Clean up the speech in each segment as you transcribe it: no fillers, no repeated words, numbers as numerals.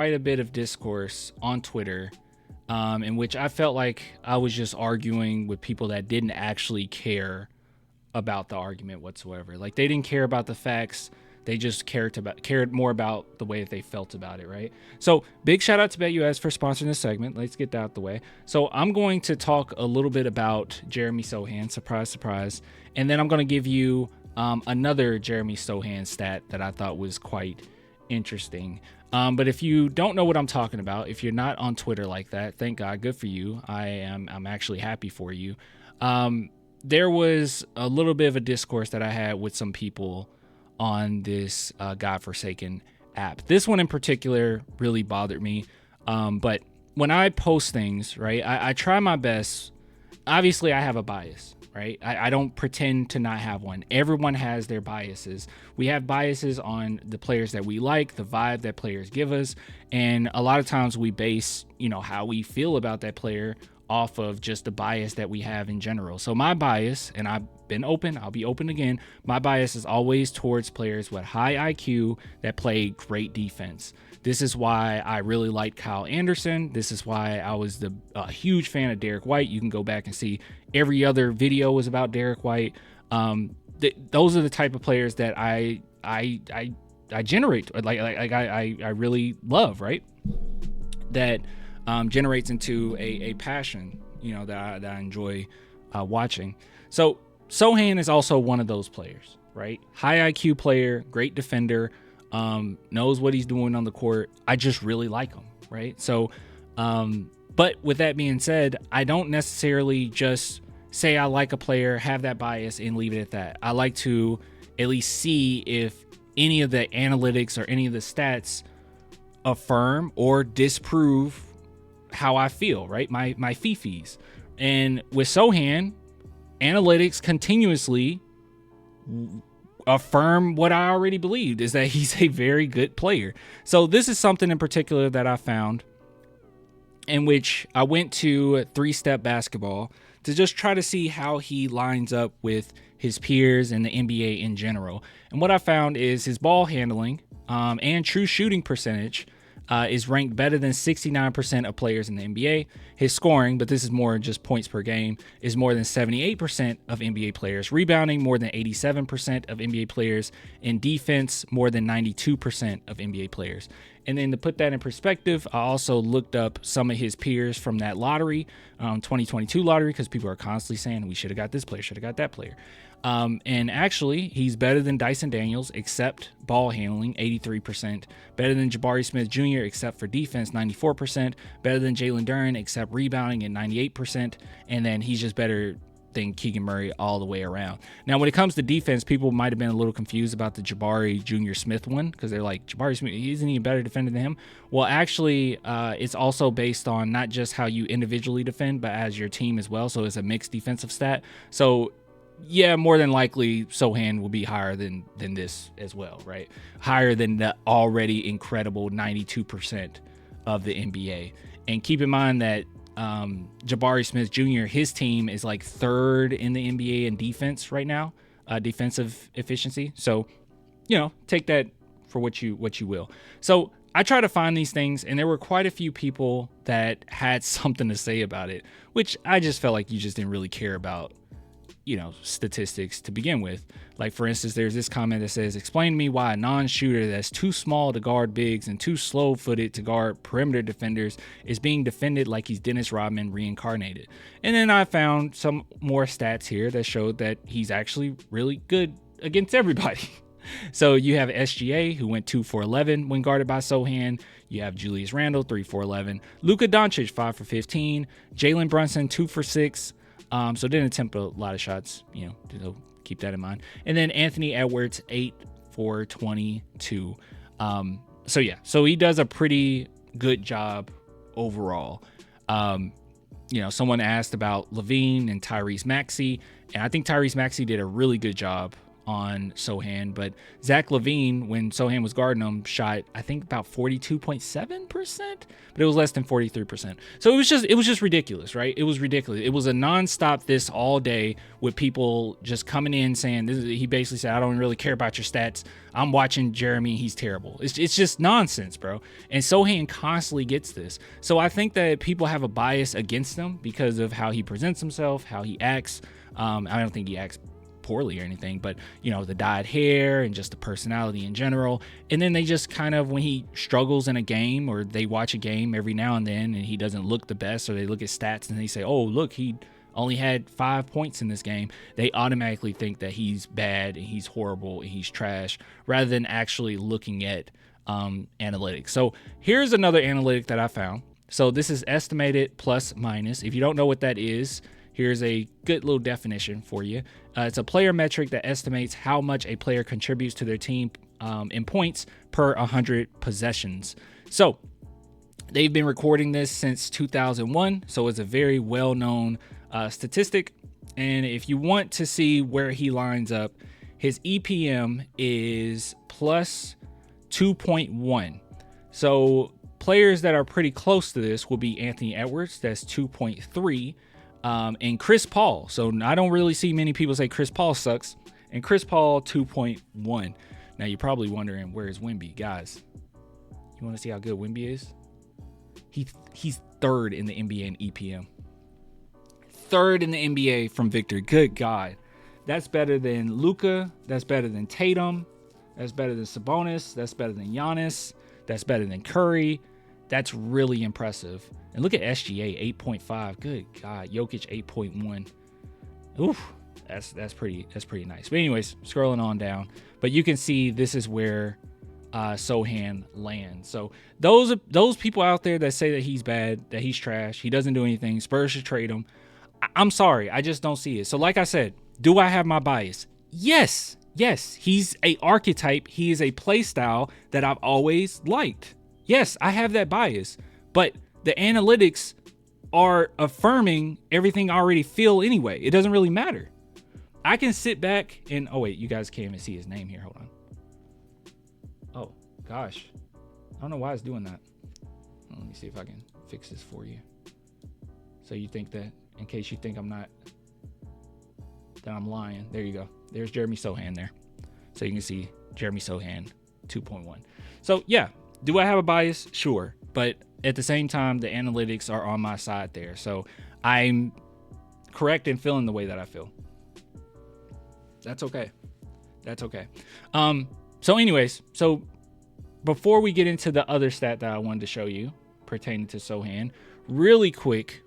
quite a bit of discourse on Twitter, in which I felt like I was just arguing with people that didn't actually care about the argument whatsoever. Like they didn't care about the facts. They just cared more about the way that they felt about it, right? So big shout out to BetUS for sponsoring this segment. Let's get that out the way. So I'm going to talk a little bit about Jeremy Sochan, surprise, surprise, and then I'm going to give you another Jeremy Sochan stat that I thought was quite interesting. But if you don't know what I'm talking about, if you're not on Twitter like that, thank God, good for you. I'm actually happy for you. There was a little bit of a discourse that I had with some people on this godforsaken app. This one in particular really bothered me. But when I post things, right, I try my best. Obviously, I have a bias, right? I don't pretend to not have one. Everyone has their biases. We have biases on the players that we like, the vibe that players give us. And a lot of times we base, how we feel about that player off of just the bias that we have in general. So my bias, and I've been open, I'll be open again, my bias is always towards players with high IQ that play great defense. This is why I really liked Kyle Anderson. This is why I was a huge fan of Derek White. You can go back and see every other video was about Derek White. Those are the type of players that I generate, I really love, right? That generates into a passion, that I enjoy watching. So Sochan is also one of those players, right? High IQ player, great defender, knows what he's doing on the court. I just really like him, right? So, but with that being said, I don't necessarily just say I like a player, have that bias, and leave it at that. I like to at least see if any of the analytics or any of the stats affirm or disprove how I feel, right? My fifis. And with Sochan, analytics continuously affirm what I already believed, is that he's a very good player. So this is something in particular that I found, in which I went to 3-Step Basketball to just try to see how he lines up with his peers and the NBA in general. And what I found is his ball handling and true shooting percentage is ranked better than 69% of players in the NBA. His scoring, but this is more just points per game, is more than 78% of NBA players. Rebounding, more than 87% of NBA players. And defense, more than 92% of NBA players. And then to put that in perspective, I also looked up some of his peers from that lottery, 2022 lottery, because people are constantly saying we should have got this player, should have got that player. And actually, he's better than Dyson Daniels, except ball handling, 83%. Better than Jabari Smith Jr., except for defense, 94%. Better than Jalen Duren, except rebounding at 98%. And then he's just better than Keegan Murray all the way around. Now, when it comes to defense, people might have been a little confused about the Jabari Jr. Smith one, because they're like, Jabari Smith, isn't he a better defender than him? Well, actually, it's also based on not just how you individually defend, but as your team as well. So it's a mixed defensive stat. So yeah, more than likely, Sochan will be higher than this as well, right? Higher than the already incredible 92% of the NBA. And keep in mind that Jabari Smith Jr., his team is like third in the NBA in defense right now, defensive efficiency. So, take that for what you will. So I try to find these things, and there were quite a few people that had something to say about it, which I just felt like you just didn't really care about, statistics to begin with. Like, for instance, there's this comment that says, explain to me why a non-shooter that's too small to guard bigs and too slow-footed to guard perimeter defenders is being defended like he's Dennis Rodman reincarnated. And then I found some more stats here that showed that he's actually really good against everybody. So you have SGA, who went 2 for 11 when guarded by Sochan. You have Julius Randle, 3 for 11. Luka Doncic, 5 for 15. Jalen Brunson, 2 for 6. So didn't attempt a lot of shots, so keep that in mind. And then Anthony Edwards, 8 for 22. So he does a pretty good job overall. Someone asked about Levine and Tyrese Maxey, and I think Tyrese Maxey did a really good job on Sochan, but Zach LaVine, when Sochan was guarding him, shot I think about 42.7%, but it was less than 43%. So it was just ridiculous, right? It was ridiculous. It was a nonstop this all day with people just coming in saying he basically said, I don't really care about your stats. I'm watching Jeremy. He's terrible. It's just nonsense, bro. And Sochan constantly gets this. So I think that people have a bias against him because of how he presents himself, how he acts. I don't think he acts poorly or anything, but the dyed hair and just the personality in general. And then they just kind of, when he struggles in a game, or they watch a game every now and then and he doesn't look the best, or they look at stats and they say, oh look, he only had 5 points in this game, they automatically think that he's bad and he's horrible and he's trash, rather than actually looking at analytics. So here's another analytic that I found. So this is estimated plus minus. If you don't know what that is, here's a good little definition for you. It's a player metric that estimates how much a player contributes to their team in points per 100 possessions. So they've been recording this since 2001, so it's a very well-known statistic. And if you want to see where he lines up, his EPM is plus 2.1. So players that are pretty close to this will be Anthony Edwards, that's 2.3. And Chris Paul. So I don't really see many people say Chris Paul sucks. And Chris Paul 2.1. Now you're probably wondering, where's Wemby? Guys, you want to see how good Wemby is? He's third in the NBA in EPM. Third in the NBA from Victor. Good God. That's better than Luka. That's better than Tatum. That's better than Sabonis. That's better than Giannis. That's better than Curry. That's really impressive. And look at SGA, 8.5. Good God. Jokic, 8.1. Oof. That's pretty nice. But anyways, scrolling on down. But you can see this is where Sochan lands. So those people out there that say that he's bad, that he's trash, he doesn't do anything, Spurs should trade him, I'm sorry. I just don't see it. So like I said, do I have my bias? Yes. He's a archetype. He is a play style that I've always liked. Yes, I have that bias. But the analytics are affirming everything I already feel anyway. It doesn't really matter. I can sit back and, oh wait, you guys can't even see his name here. Hold on. Oh gosh. I don't know why it's doing that. Let me see if I can fix this for you. So you think that, in case you think I'm lying. There you go. There's Jeremy Sochan there. So you can see Jeremy Sochan 2.1. So yeah, do I have a bias? Sure. But at the same time, the analytics are on my side there. So I'm correct in feeling the way that I feel. That's okay. So anyways, so before we get into the other stat that I wanted to show you pertaining to Sochan, really quick,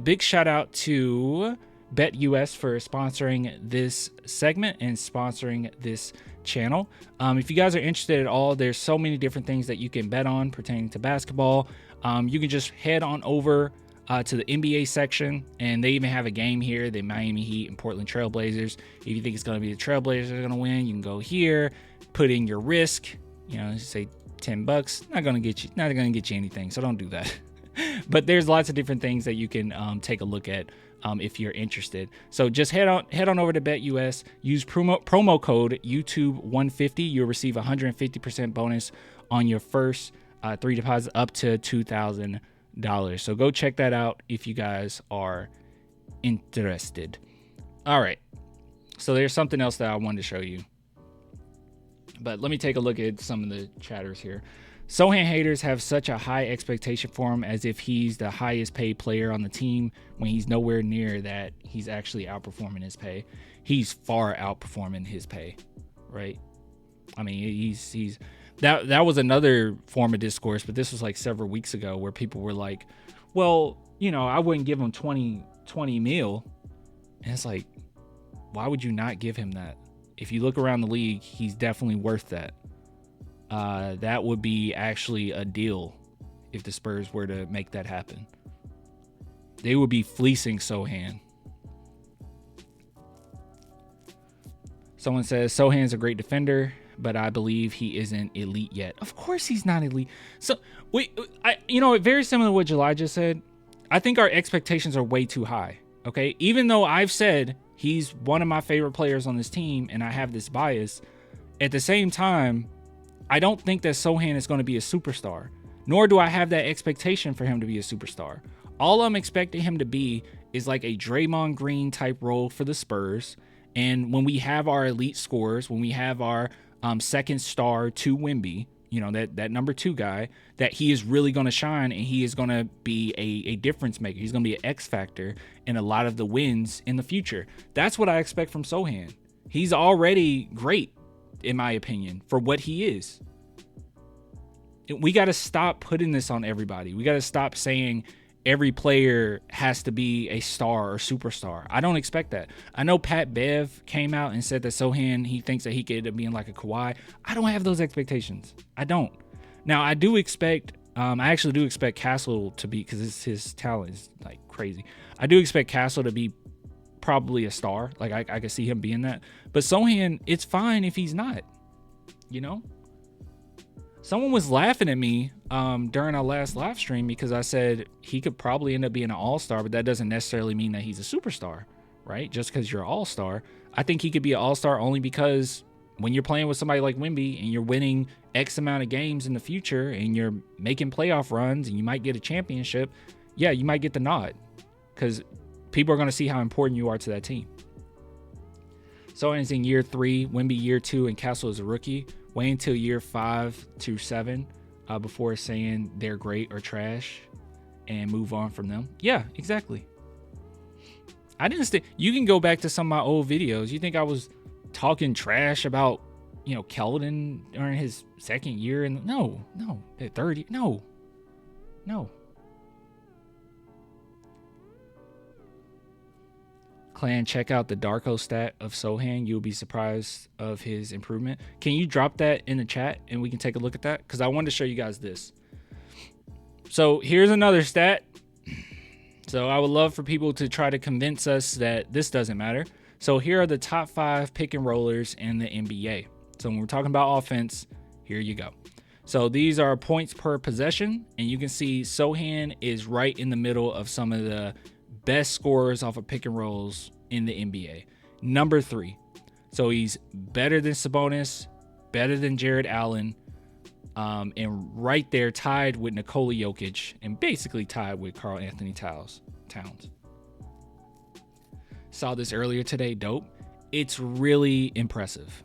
big shout out to BetUS for sponsoring this segment and sponsoring this channel. If you guys are interested at all, there's so many different things that you can bet on pertaining to basketball. You can just head on over to the NBA section, and they even have a game here, the Miami Heat and Portland Trailblazers. If you think it's going to be the Trailblazers are going to win, you can go here, put in your risk, say $10. Not going to get you anything, so don't do that. But there's lots of different things that you can take a look at if you're interested. So just head on over to BetUS, use promo code YouTube150. You'll receive 150% bonus on your first 3 deposits up to $2,000. So go check that out if you guys are interested. All right. So there's something else that I wanted to show you. But let me take a look at some of the chatters here. Sochan haters have such a high expectation for him, as if he's the highest paid player on the team, when he's nowhere near that. He's actually outperforming his pay. He's far outperforming his pay, right? I mean, he's that was another form of discourse, but this was like several weeks ago, where people were like, well, I wouldn't give him 20 mil. And it's like, why would you not give him that? If you look around the league, he's definitely worth that. That would be actually a deal if the Spurs were to make that happen. They would be fleecing Sochan. Someone says Sochan's a great defender, but I believe he isn't elite yet. Of course he's not elite. So very similar to what July just said. I think our expectations are way too high. Okay, even though I've said He's one of my favorite players on this team, and I have this bias. At the same time, I don't think that Sochan is going to be a superstar, nor do I have that expectation for him to be a superstar. All I'm expecting him to be is like a Draymond Green type role for the Spurs. And when we have our elite scorers, when we have our second star to Wemby, you know, that number 2 guy, that he is really going to shine, and he is going to be a difference maker. He's going to be an X factor in a lot of the wins in the future. That's what I expect from Sochan. He's already great, in my opinion, for what he is. We got to stop putting this on everybody. We got to stop saying every player has to be a star or superstar. I don't expect that. I know Pat Bev came out and said that Sochan, he thinks that he could end up being like a Kawhi. I don't have those expectations. I don't. Now, I do expect, I actually do expect Castle to be, because his talent is like crazy. I do expect Castle to be probably a star. Like I could see him being that. But Sochan, it's fine if he's not, you know? Someone was laughing at me during our last live stream because I said he could probably end up being an all-star, but that doesn't necessarily mean that he's a superstar, right? Just because you're an all-star. I think he could be an all-star only because when you're playing with somebody like Wemby and you're winning X amount of games in the future and you're making playoff runs and you might get a championship, yeah, you might get the nod because people are going to see how important you are to that team. So it's in year 3, Wemby year 2, and Castle is a rookie. Wait until year 5 to 7 before saying they're great or trash and move on from them. Yeah, exactly. I didn't you can go back to some of my old videos. You think I was talking trash about, you know, Keldon during his second year? And no, at 30, no. Clan, check out the Darko stat of Sochan. You'll be surprised of his improvement. Can you drop that in the chat and we can take a look at that? Because I wanted to show you guys this. So here's another stat. So I would love for people to try to convince us that this doesn't matter. So here are the top 5 pick and rollers in the NBA. So when we're talking about offense, here you go. So these are points per possession, and you can see Sochan is right in the middle of some of the best scorers off of pick and rolls in the NBA. Number 3. So he's better than Sabonis, better than Jared Allen, and right there tied with Nikola Jokic and basically tied with Karl Anthony Towns. Saw this earlier today. Dope. It's really impressive.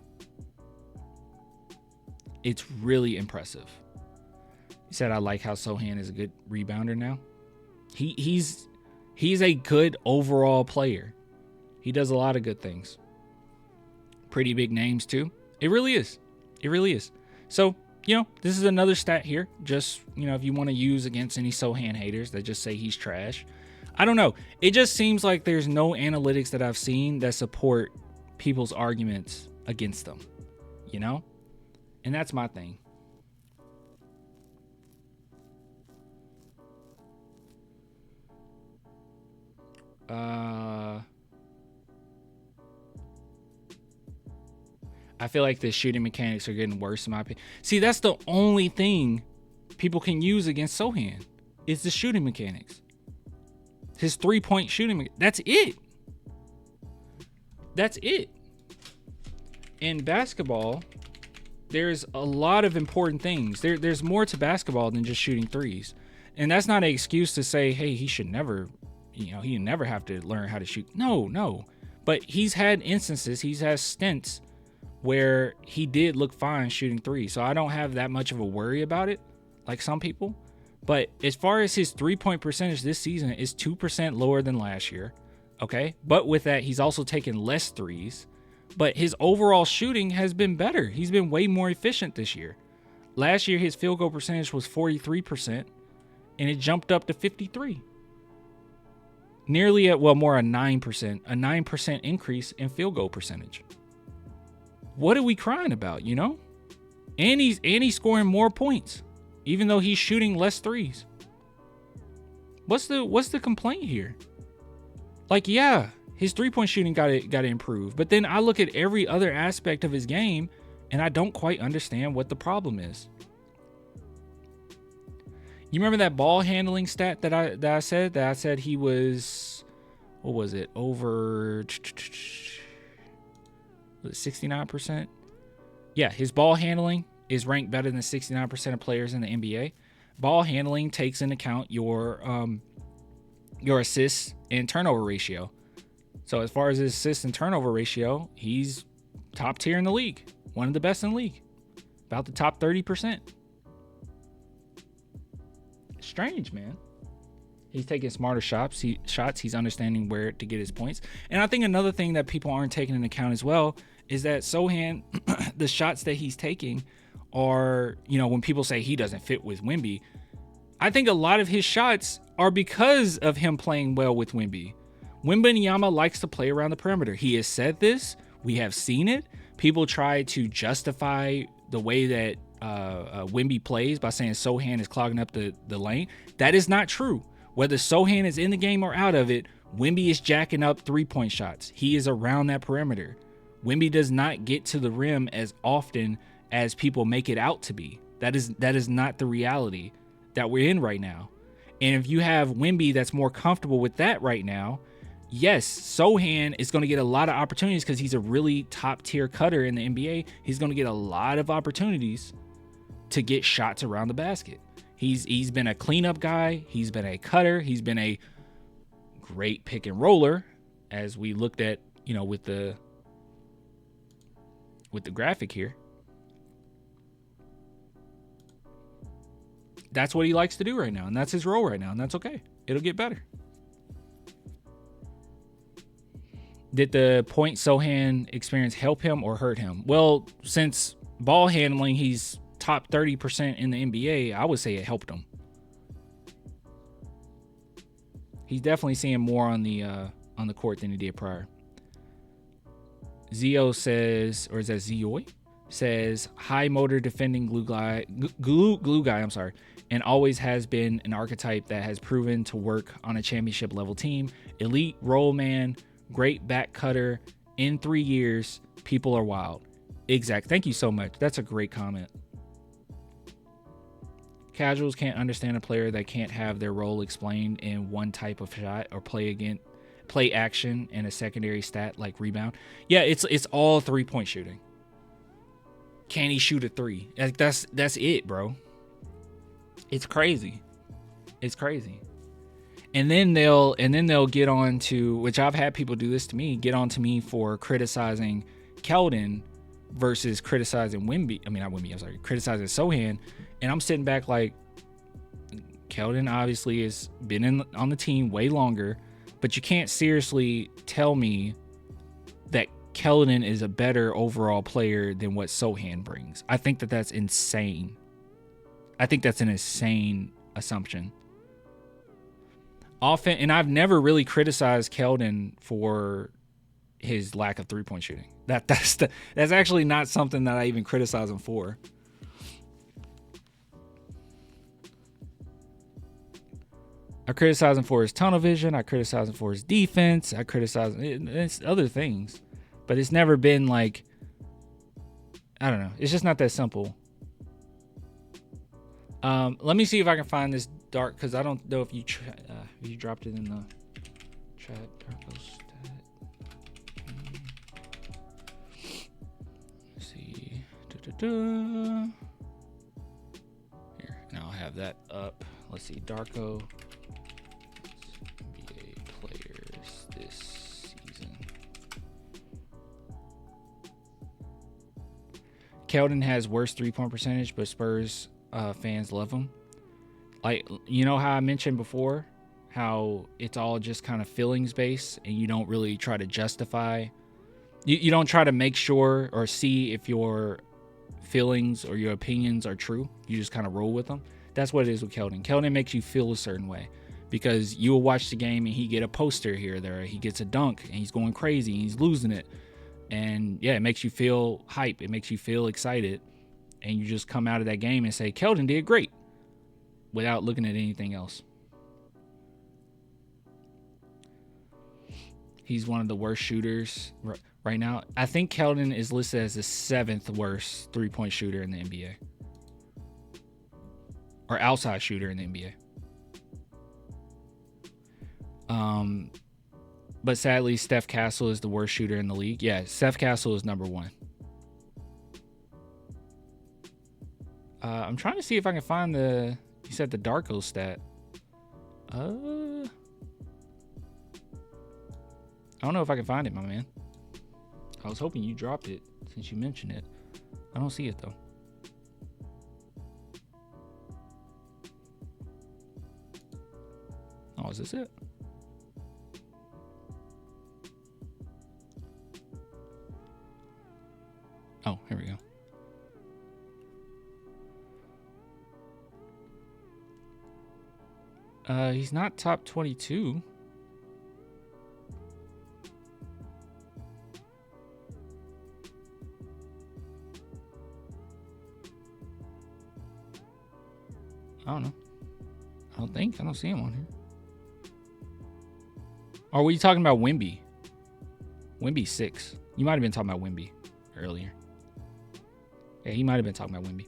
It's really impressive. He said, I like how Sochan is a good rebounder now. He's a good overall player. He does a lot of good things. Pretty big names too. It really is. It really is. So, you know, this is another stat here. Just, you know, if you want to use against any Sochan haters that just say he's trash. I don't know. It just seems like there's no analytics that I've seen that support people's arguments against them, you know? And that's my thing. I feel like the shooting mechanics are getting worse in my opinion. See, that's the only thing people can use against Sochan is the shooting mechanics. His 3-point shooting. That's it. That's it. In basketball, there's a lot of important things. There's more to basketball than just shooting threes. And that's not an excuse to say, hey, he should never, you know, he never have to learn how to shoot. No. But he's had instances, he's had stints where he did look fine shooting threes. So I don't have that much of a worry about it, like some people. But as far as his 3-point percentage this season is 2% lower than last year. Okay. But with that, he's also taken less threes. But his overall shooting has been better. He's been way more efficient this year. Last year, his field goal percentage was 43%, and it jumped up to 53%. Nearly at, well, more a 9% increase in field goal percentage. What are we crying about, you know? And he's scoring more points, even though he's shooting less threes. What's the complaint here? Like, yeah, his 3-point shooting got to improve. But then I look at every other aspect of his game, and I don't quite understand what the problem is. You remember that ball handling stat that I said he was what was it? Over 69%? Yeah, his ball handling is ranked better than 69% of players in the NBA. Ball handling takes into account your assists and turnover ratio. So as far as his assists and turnover ratio, he's top tier in the league. One of the best in the league. About the top 30%. Strange, man. He's taking smarter shots. He's understanding where to get his points. And I think another thing that people aren't taking into account as well is that Sochan, the shots that he's taking are, when people say he doesn't fit with Wemby, I think a lot of his shots are because of him playing well with Wemby. Wembanyama likes to play around the perimeter. He has said this. We have seen it. People try to justify the way that Wemby plays by saying Sochan is clogging up the lane. That is not true. Whether Sochan is in the game or out of it, Wemby is jacking up three-point shots. He is around that perimeter. Wemby does not get to the rim as often as people make it out to be. That is not the reality that we're in right now. And if you have Wemby that's more comfortable with that right now, yes, Sochan is going to get a lot of opportunities because he's a really top-tier cutter in the NBA. He's going to get a lot of opportunities to get shots around the basket. He's been a cleanup guy. He's been a cutter. He's been a great pick and roller, as we looked at, with the graphic here. That's what he likes to do right now, and that's his role right now, and that's okay. It'll get better. Did the point Sochan experience help him or hurt him? Well, since ball handling, he's top 30% in the NBA, I would say it helped him. He's definitely seeing more on the court than he did prior. Zio says, or is that Zioi? Says, high motor defending glue guy, I'm sorry, and always has been an archetype that has proven to work on a championship level team. Elite roll man, great back cutter. In 3 years, people are wild. Exact. Thank you so much. That's a great comment. Casuals can't understand a player that can't have their role explained in one type of shot or play action and a secondary stat like rebound. Yeah, it's all 3-point shooting. Can he shoot a three? Like that's it, bro. It's crazy. It's crazy. And then they'll get on to, which I've had people do this to me, get on to me for criticizing Keldon versus criticizing criticizing Sochan. And I'm sitting back like, Keldon obviously has been on the team way longer, but you can't seriously tell me that Keldon is a better overall player than what Sochan brings. I think that's insane. I think that's an insane assumption. Often, and I've never really criticized Keldon for his lack of 3-point shooting. That's actually not something that I even criticize him for. I criticize him for his tunnel vision. I criticize him for his defense. I criticize it's other things, but it's never been like, I don't know. It's just not that simple. Let me see if I can find this dark, because I don't know if you dropped it in the chat. Let's see. Here, now I'll have that up. Let's see, Darko. NBA players this season. Keldon has worse 3-point percentage, but Spurs fans love him. Like, how I mentioned before, how it's all just kind of feelings based, and you don't really try to justify. You don't try to make sure or see if your feelings or your opinions are true. You just kind of roll with them. That's what it is with Keldon. Keldon makes you feel a certain way, because you will watch the game and he get a poster here or there. He gets a dunk and he's going crazy and he's losing it. And yeah, it makes you feel hype. It makes you feel excited. And you just come out of that game and say, Keldon did great, without looking at anything else. He's one of the worst shooters right now. I think Keldon is listed as the 7th worst 3-point shooter in the NBA. Or outside shooter in the NBA. But sadly, Steph Castle is the worst shooter in the league. Yeah, Steph Castle is number 1. I'm trying to see if I can find you said the Darko stat. I don't know if I can find it, my man. I was hoping you dropped it since you mentioned it. I don't see it, though. Oh, is this it? Oh, here we go. He's not top 22. I don't know. I don't see him on here. Or were you talking about Wemby? Wemby's 6. You might have been talking about Wemby earlier. Yeah, he might have been talking about Wemby.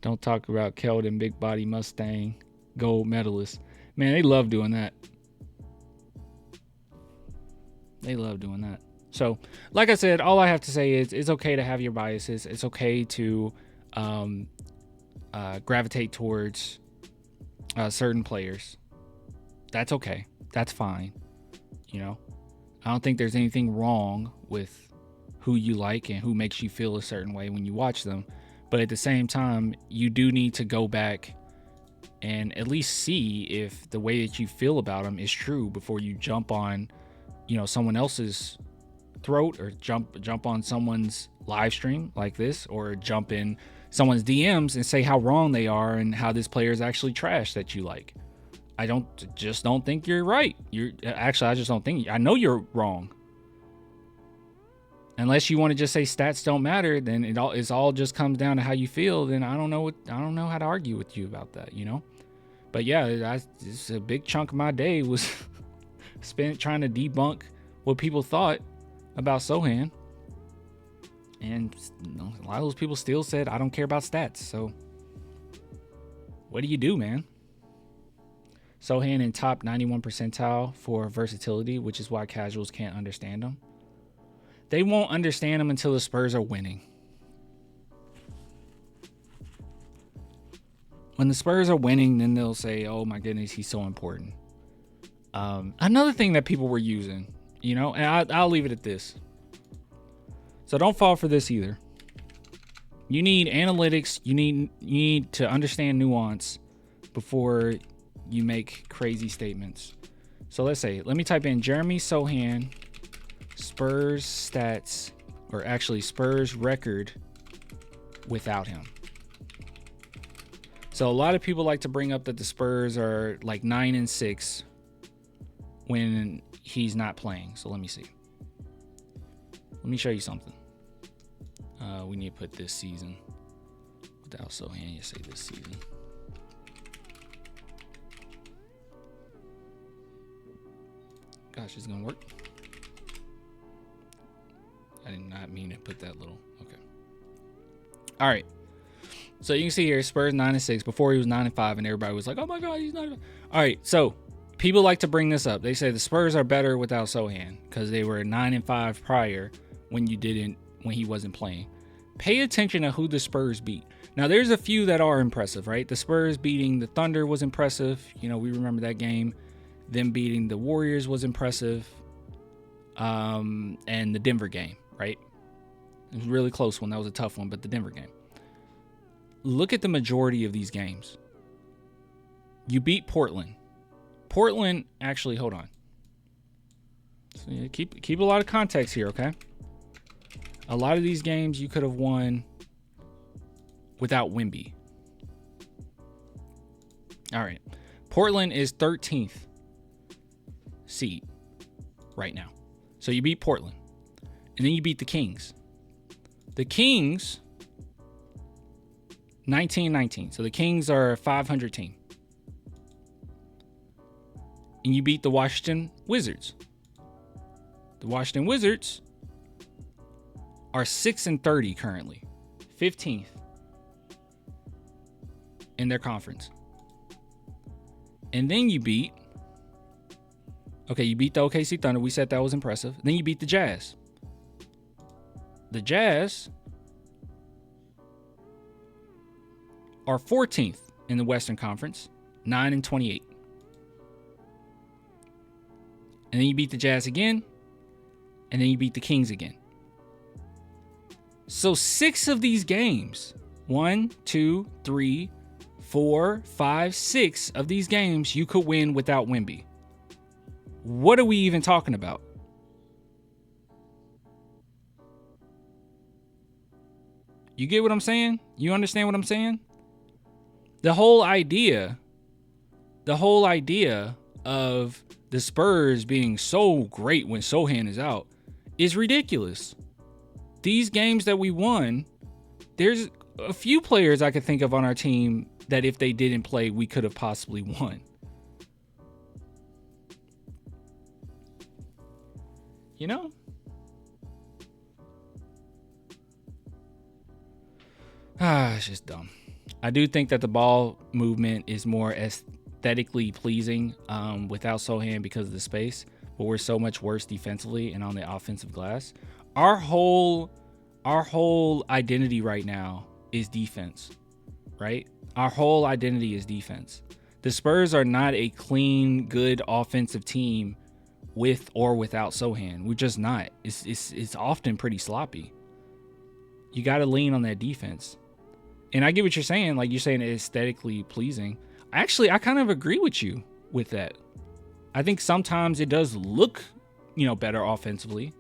Don't talk about Keldon, big body Mustang, gold medalist. Man, they love doing that. They love doing that. So, like I said, all I have to say is it's okay to have your biases. It's okay to gravitate towards certain players. That's okay. That's fine. You know, I don't think there's anything wrong with who you like and who makes you feel a certain way when you watch them. But at the same time, you do need to go back and at least see if the way that you feel about them is true before you jump on, someone else's throat or jump on someone's live stream like this, or jump in someone's DMs and say how wrong they are and how this player is actually trash that you like. I just don't think you're right. I know you're wrong. Unless you want to just say stats don't matter, then it all just comes down to how you feel. Then I don't know how to argue with you about that, But yeah, it's a big chunk of my day was spent trying to debunk what people thought about Sochan, and a lot of those people still said I don't care about stats. So what do you do, man? Sochan in top 91 percentile for versatility, which is why casuals can't understand him. They won't understand him until the Spurs are winning. When the Spurs are winning, then they'll say, oh my goodness, he's so important. Another thing that people were using, and I'll leave it at this. So don't fall for this either. You need analytics. You need to understand nuance before you make crazy statements. So let me type in Jeremy Sochan Spurs stats, or actually Spurs record without him. So a lot of people like to bring up that the Spurs are like 9-6 when he's not playing. So let me see. Let me show you something. We need to put this season without Sochan. You say this season. Gosh, it's gonna work. I did not mean to put that little. Okay. All right. So you can see here, Spurs 9-6. Before he was 9-5, and everybody was like, "Oh my God, he's 9-5." All right. So people like to bring this up. They say the Spurs are better without Sochan because they were 9-5 prior when he wasn't playing. Pay attention to who the Spurs beat. Now there's a few that are impressive, right? The Spurs beating the Thunder was impressive. We remember that game. Them beating the Warriors was impressive. And the Denver game, right? It was a really close one. That was a tough one, but the Denver game. Look at the majority of these games. You beat Portland. Portland, actually, hold on. So keep a lot of context here, okay? A lot of these games you could have won without Wemby. All right. Portland is 13th seed right now. So you beat Portland. And then you beat the Kings. The Kings, 19-19. So the Kings are a 500 team. And you beat the Washington Wizards. The Washington Wizards are 6-30 currently, 15th in their conference. And then you beat the OKC Thunder. We said that was impressive. Then you beat the Jazz. The Jazz are 14th in the Western Conference, 9-28. And then you beat the Jazz again, and then you beat the Kings again. So 6 of these games, 1, 2, 3, 4, 5, 6 of these games you could win without Wemby. What are we even talking about? You get what I'm saying? You understand what I'm saying? The whole idea of the Spurs being so great when Sochan is out is ridiculous. These games that we won, there's a few players I could think of on our team that if they didn't play, we could have possibly won. You know? It's just dumb. I do think that the ball movement is more aesthetically pleasing without Sochan because of the space, but we're so much worse defensively and on the offensive glass. Our whole identity right now is defense, right? Our whole identity is defense. The Spurs are not a clean, good offensive team with or without Sochan. We're just not. It's often pretty sloppy. You got to lean on that defense. And I get what you're saying. Like, you're saying it's aesthetically pleasing. Actually, I kind of agree with you with that. I think sometimes it does look, better offensively.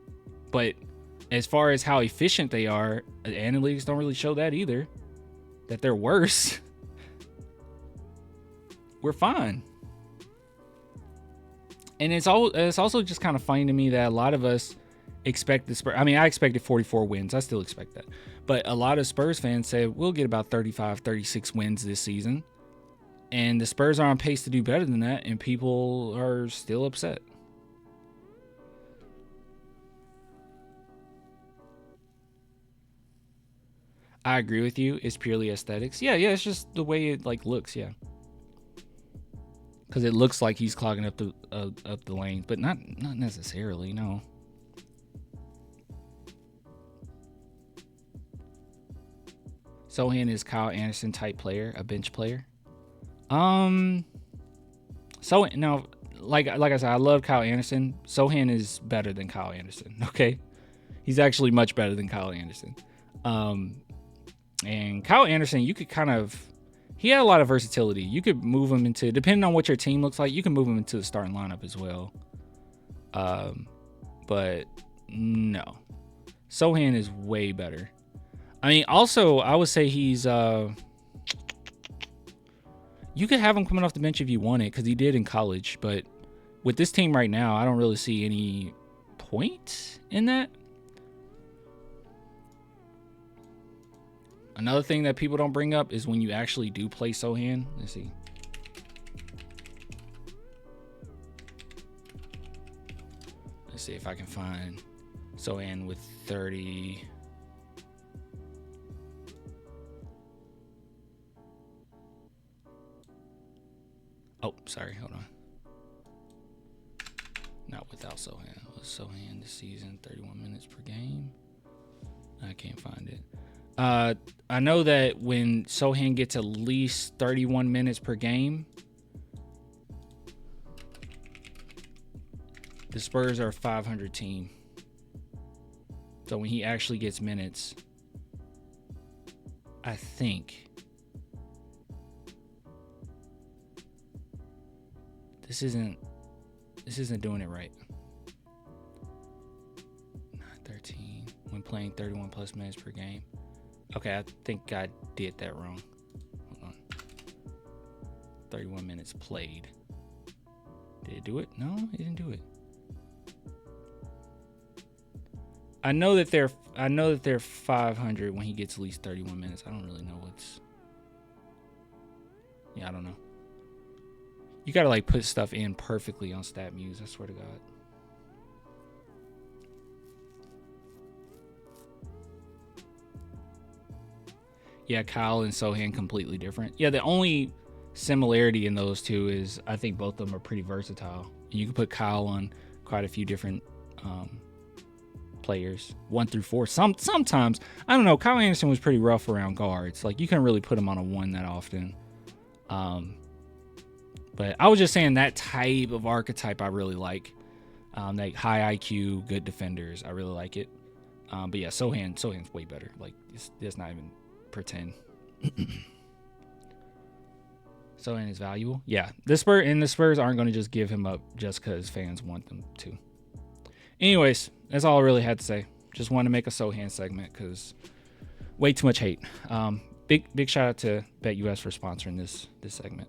But as far as how efficient they are, analytics don't really show that either. That they're worse. We're fine. And it's also just kind of funny to me that a lot of us expect the Spurs. I mean, I expected 44 wins. I still expect that. But a lot of Spurs fans say we'll get about 35, 36 wins this season. And the Spurs are on pace to do better than that, and people are still upset. I agree with you. It's purely aesthetics. Yeah, it's just the way it looks, yeah. Because it looks like he's clogging up the lane, but not necessarily, no. Sochan is Kyle Anderson type player, a bench player. So now, like I said, I love Kyle Anderson. Sochan is better than Kyle Anderson. Okay, he's actually much better than Kyle Anderson. And Kyle Anderson, you could he had a lot of versatility. You could move him into, depending on what your team looks like, you can move him into the starting lineup as well. But no, Sochan is way better. I mean, also, I would say he's, you could have him coming off the bench if you want it, because he did in college. But with this team right now, I don't really see any point in that. Another thing that people don't bring up is when you actually do play Sochan. Let's see. Let's see if I can find Sochan with 30. Oh, sorry. Hold on. Not without Sochan. With Sochan this season, 31 minutes per game. I can't find it. I know that when Sochan gets at least 31 minutes per game, the Spurs are a 500 team. So when he actually gets minutes, I think this isn't doing it right. 13 when playing 31 plus minutes per game. Okay, I think I did that wrong. Hold on. 31 minutes played. Did it do it? No, it didn't do it. I know that they're 500 when he gets at least 31 minutes. I don't really know I don't know. You gotta put stuff in perfectly on StatMuse, I swear to God. Yeah, Kyle and Sochan completely different. Yeah, the only similarity in those two is I think both of them are pretty versatile. You can put Kyle on quite a few different players, 1 through 4. Sometimes I don't know. Kyle Anderson was pretty rough around guards. Like you couldn't really put him on a 1 that often. But I was just saying that type of archetype I really like. Like high IQ, good defenders. I really like it. But yeah, Sochan's way better. Like it's not even pretend. Sochan is valuable. Yeah, the Spurs aren't going to just give him up just because fans want them to. Anyways, that's all I really had to say. Just wanted to make a Sochan segment because way too much hate. Big shout out to BetUS for sponsoring this segment.